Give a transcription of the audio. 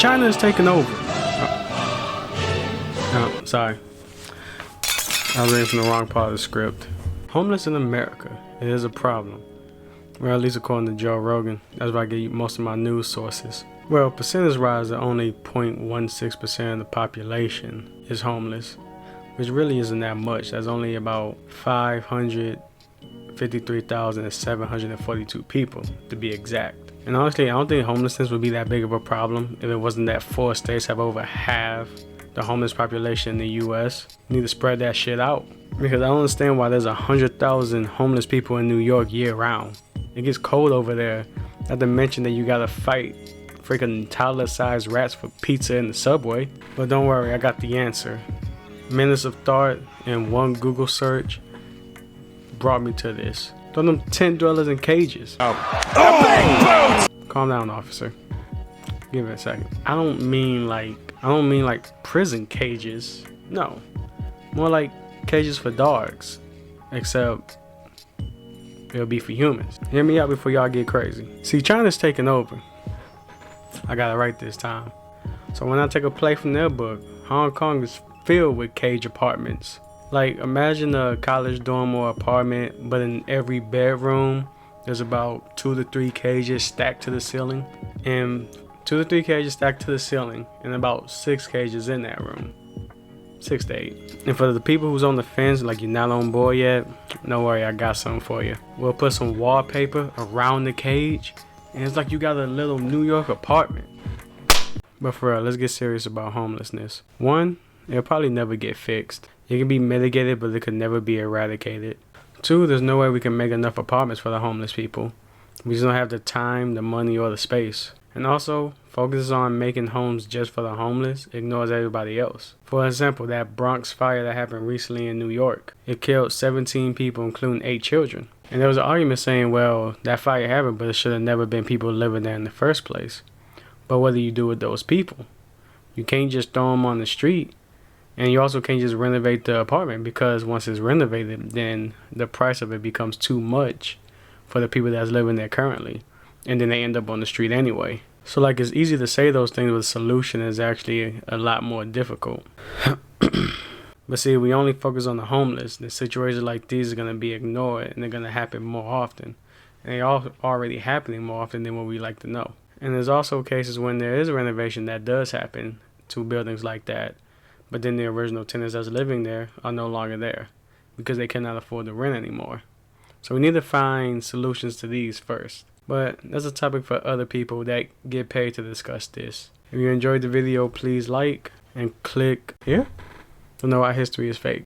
China is taking over. Oh, sorry. I was reading from the wrong part of the script. Homeless in America, it is a problem. Well, at least according to Joe Rogan. That's where I get most of my news sources. Well, percentage-wise, that only 0.16% of the population is homeless, which really isn't that much. That's only about 553,742 people, to be exact. And honestly, I don't think homelessness would be that big of a problem if it wasn't that 4 states have over half the homeless population in the US. You need to spread that shit out. Because I don't understand why there's 100,000 homeless people in New York year round. It gets cold over there. Not to mention that you gotta fight freaking toddler-sized rats for pizza in the subway. But don't worry, I got the answer. Minutes of thought and one Google search brought me to this. Throw them tent dwellers in cages. Oh. Calm down, officer. Give it a second. I don't mean like prison cages. No. More like cages for dogs. Except it'll be for humans. Hear me out before y'all get crazy. See, China's taking over. I got it right this time. So when I take a play from their book, Hong Kong is filled with cage apartments. Like, imagine a college dorm or apartment, but in every bedroom, there's about 2 to 3 cages stacked to the ceiling. And 2 to 3 cages stacked to the ceiling, and about 6 cages in that room. 6 to 8. And for the people who's on the fence, like you're not on board yet, don't worry, I got something for you. We'll put some wallpaper around the cage, and it's like you got a little New York apartment. But for real, let's get serious about homelessness. 1, it'll probably never get fixed. It can be mitigated, but it could never be eradicated. 2, there's no way we can make enough apartments for the homeless people. We just don't have the time, the money, or the space. And also, focuses on making homes just for the homeless, ignores everybody else. For example, that Bronx fire that happened recently in New York. It killed 17 people, including 8 children. And there was an argument saying, well, that fire happened, but it should have never been people living there in the first place. But what do you do with those people? You can't just throw them on the street. And you also can't just renovate the apartment, because once it's renovated, then the price of it becomes too much for the people that's living there currently. And then they end up on the street anyway. So like, it's easy to say those things, but the solution is actually a lot more difficult. But see, we only focus on the homeless. The situations like these are going to be ignored, and they're going to happen more often. And they are already happening more often than what we like to know. And there's also cases when there is a renovation that does happen to buildings like that. But then the original tenants that's living there are no longer there because they cannot afford the rent anymore. So we need to find solutions to these first. But that's a topic for other people that get paid to discuss this. If you enjoyed the video, please like and click here to know our history is fake.